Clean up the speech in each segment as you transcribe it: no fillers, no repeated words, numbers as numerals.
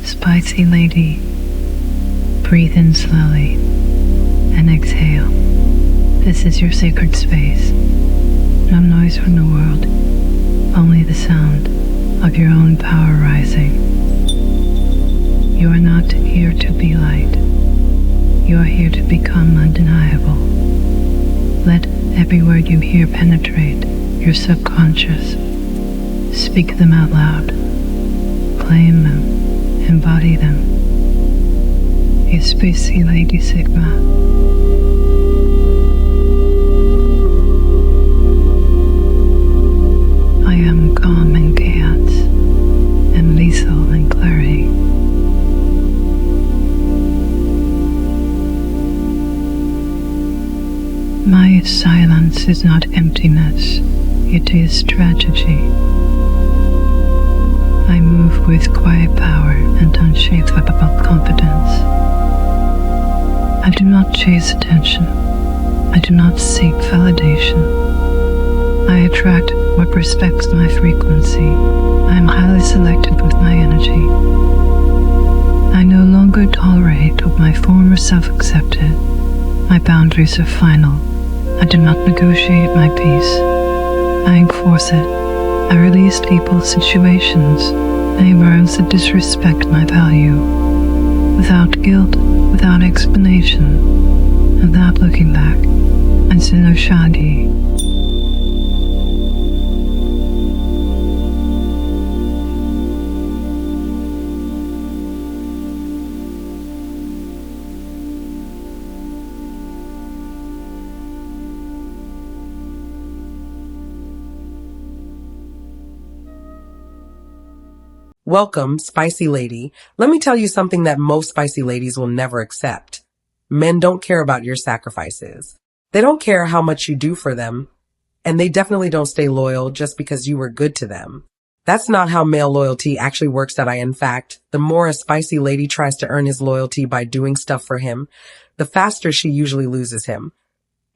Spicy lady, breathe in slowly and exhale. This is your sacred space. No noise from the world, only the sound of your own power rising. You are not here to be light. You are here to become undeniable. Let every word you hear penetrate your subconscious. Speak them out loud. Claim them. Embody them. You spicy lady Sigma. I am calm in chaos and lethal in clarity. My silence is not emptiness, it is tragedy. I move with quiet power and unshakable confidence. I do not chase attention. I do not seek validation. I attract what respects my frequency. I am highly selective with my energy. I no longer tolerate what my former self accepted. My boundaries are final. I do not negotiate my peace. I enforce it. I release people, situations, any words that disrespect my value, without guilt, without explanation, and without looking back. And Sino Shadi. Welcome, spicy lady. Let me tell you something that most spicy ladies will never accept. Men don't care about your sacrifices. They don't care how much you do for them, and they definitely don't stay loyal just because you were good to them. That's not how male loyalty actually works. In fact, the more a spicy lady tries to earn his loyalty by doing stuff for him, the faster she usually loses him.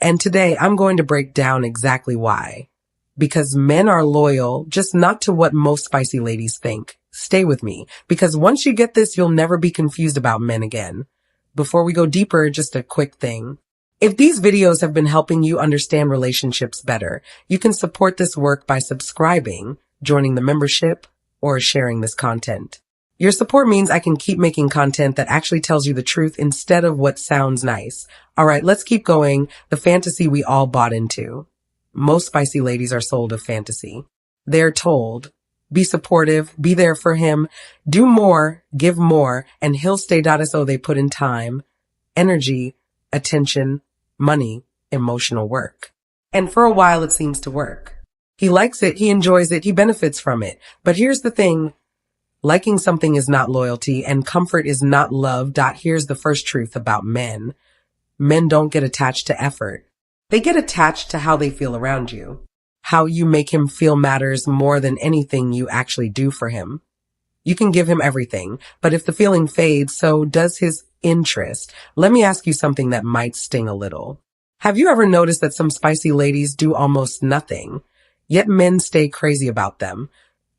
And today I'm going to break down exactly why. Because men are loyal, just not to what most spicy ladies think. Stay with me, because once you get this, you'll never be confused about men again. Before we go deeper, just a quick thing. If these videos have been helping you understand relationships better, you can support this work by subscribing, joining the membership, or sharing this content. Your support means I can keep making content that actually tells you the truth instead of what sounds nice. All right, let's keep going. The fantasy we all bought into. Most spicy ladies are sold a fantasy. They're told, be supportive, be there for him, do more, give more, and he'll stay. So they put in time, energy, attention, money, emotional work. And for a while it seems to work. He likes it, he enjoys it, he benefits from it. But here's the thing, liking something is not loyalty and comfort is not love. Here's the first truth about men. Men don't get attached to effort. They get attached to how they feel around you. How you make him feel matters more than anything you actually do for him. You can give him everything, but if the feeling fades, so does his interest. Let me ask you something that might sting a little. Have you ever noticed that some spicy ladies do almost nothing, yet men stay crazy about them,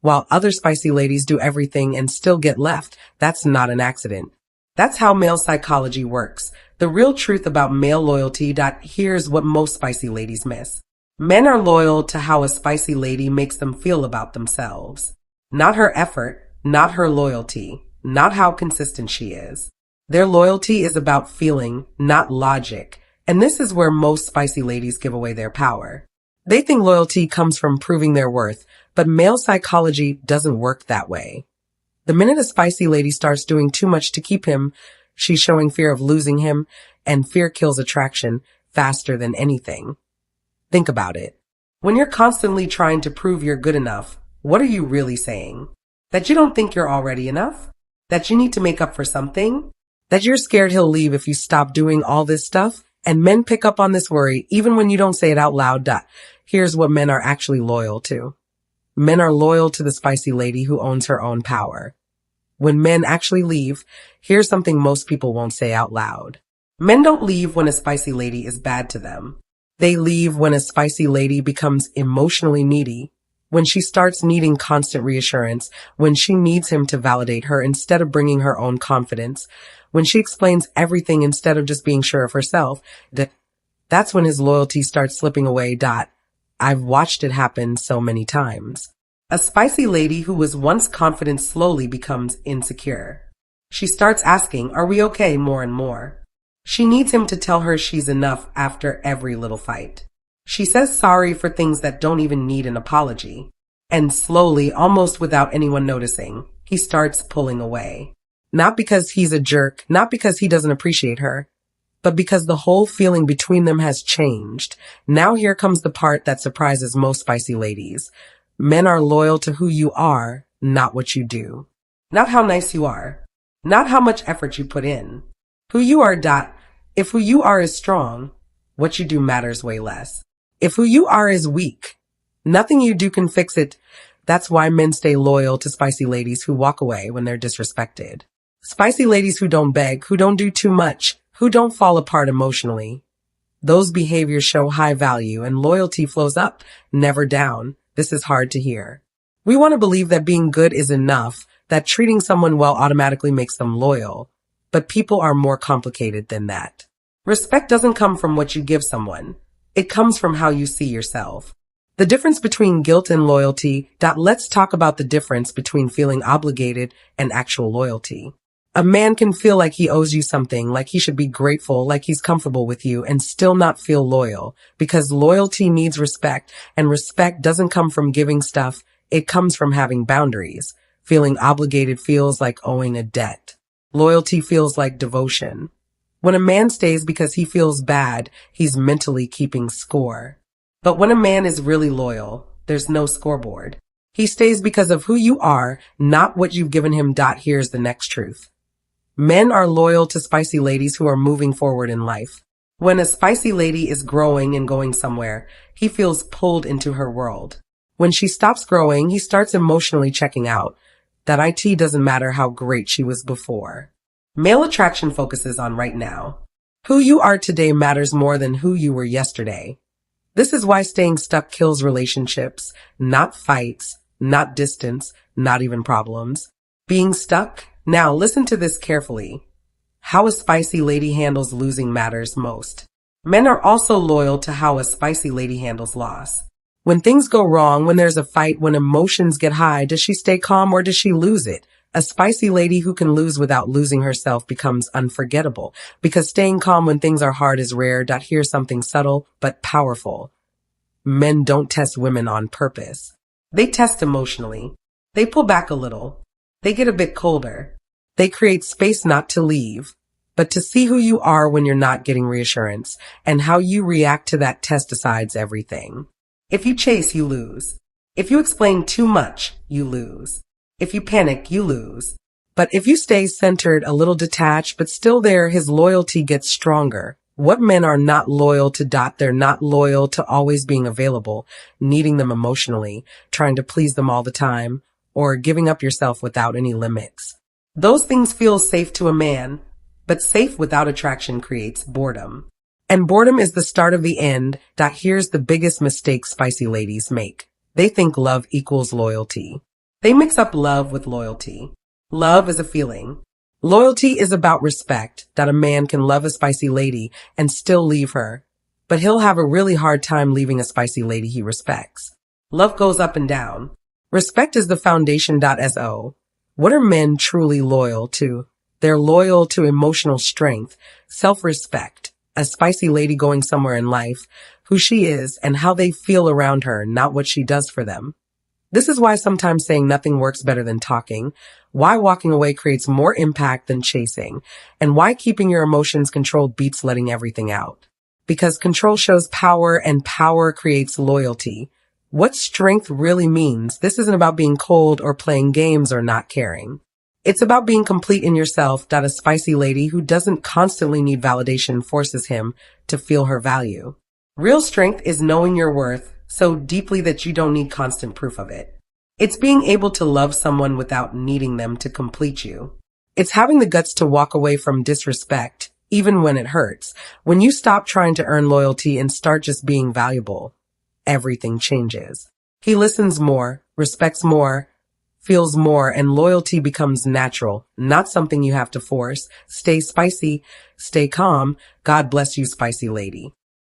while other spicy ladies do everything and still get left? That's not an accident. That's how male psychology works. The real truth about male loyalty. Here's what most spicy ladies miss. Men are loyal to how a spicy lady makes them feel about themselves. Not her effort, not her loyalty, not how consistent she is. Their loyalty is about feeling, not logic. And this is where most spicy ladies give away their power. They think loyalty comes from proving their worth, but male psychology doesn't work that way. The minute a spicy lady starts doing too much to keep him, she's showing fear of losing him, and fear kills attraction faster than anything. Think about it. When you're constantly trying to prove you're good enough, what are you really saying? That you don't think you're already enough? That you need to make up for something? That you're scared he'll leave if you stop doing all this stuff? And men pick up on this worry even when you don't say it out loud. Here's what men are actually loyal to. Men are loyal to the spicy lady who owns her own power. When men actually leave, here's something most people won't say out loud. Men don't leave when a spicy lady is bad to them. They leave when a spicy lady becomes emotionally needy, when she starts needing constant reassurance, when she needs him to validate her instead of bringing her own confidence, when she explains everything instead of just being sure of herself, that's when his loyalty starts slipping away. I've watched it happen so many times. A spicy lady who was once confident slowly becomes insecure. She starts asking, "Are we okay?" more and more. She needs him to tell her she's enough after every little fight. She says sorry for things that don't even need an apology. And slowly, almost without anyone noticing, he starts pulling away. Not because he's a jerk, not because he doesn't appreciate her, but because the whole feeling between them has changed. Now here comes the part that surprises most spicy ladies. Men are loyal to who you are, not what you do. Not how nice you are. Not how much effort you put in. Who you are. If who you are is strong, what you do matters way less. If who you are is weak, nothing you do can fix it. That's why men stay loyal to spicy ladies who walk away when they're disrespected. Spicy ladies who don't beg, who don't do too much, who don't fall apart emotionally. Those behaviors show high value and loyalty flows up, never down. This is hard to hear. We want to believe that being good is enough, that treating someone well automatically makes them loyal. But people are more complicated than that. Respect doesn't come from what you give someone. It comes from how you see yourself. The difference between guilt and loyalty. Let's talk about the difference between feeling obligated and actual loyalty. A man can feel like he owes you something, like he should be grateful, like he's comfortable with you, and still not feel loyal, because loyalty needs respect, and respect doesn't come from giving stuff. It comes from having boundaries. Feeling obligated feels like owing a debt. Loyalty feels like devotion. When a man stays because he feels bad, he's mentally keeping score. But when a man is really loyal, there's no scoreboard. He stays because of who you are, not what you've given him. Here's the next truth. Men are loyal to spicy ladies who are moving forward in life. When a spicy lady is growing and going somewhere, he feels pulled into her world. When she stops growing, he starts emotionally checking out. That it doesn't matter how great she was before. Male attraction focuses on right now. Who you are today matters more than who you were yesterday. This is why staying stuck kills relationships, not fights, not distance, not even problems. Being stuck? Now listen to this carefully. How a spicy lady handles losing matters most. Men are also loyal to how a spicy lady handles loss. When things go wrong, when there's a fight, when emotions get high, does she stay calm or does she lose it? A spicy lady who can lose without losing herself becomes unforgettable, because staying calm when things are hard is rare. Here's something subtle but powerful. Men don't test women on purpose. They test emotionally. They pull back a little. They get a bit colder. They create space not to leave, but to see who you are when you're not getting reassurance, and how you react to that test decides everything. If you chase, you lose. If you explain too much, you lose. If you panic, you lose. But if you stay centered, a little detached, but still there, his loyalty gets stronger. What men are not loyal to? They're not loyal to always being available, needing them emotionally, trying to please them all the time, or giving up yourself without any limits. Those things feel safe to a man, but safe without attraction creates boredom. And boredom is the start of the end. Here's the biggest mistake spicy ladies make. They think love equals loyalty. They mix up love with loyalty. Love is a feeling. Loyalty is about respect, that a man can love a spicy lady and still leave her, but he'll have a really hard time leaving a spicy lady he respects. Love goes up and down. Respect is the foundation. What are men truly loyal to? They're loyal to emotional strength, self-respect, a spicy lady going somewhere in life, who she is and how they feel around her, not what she does for them. This is why sometimes saying nothing works better than talking, why walking away creates more impact than chasing, and why keeping your emotions controlled beats letting everything out. Because control shows power and power creates loyalty. What strength really means, this isn't about being cold or playing games or not caring. It's about being complete in yourself. A spicy lady who doesn't constantly need validation forces him to feel her value. Real strength is knowing your worth so deeply that you don't need constant proof of it. It's being able to love someone without needing them to complete you. It's having the guts to walk away from disrespect, even when it hurts. When you stop trying to earn loyalty and start just being valuable, everything changes. He listens more, respects more, feels more, and loyalty becomes natural, not something you have to force. Stay spicy, stay calm. God bless you, spicy lady.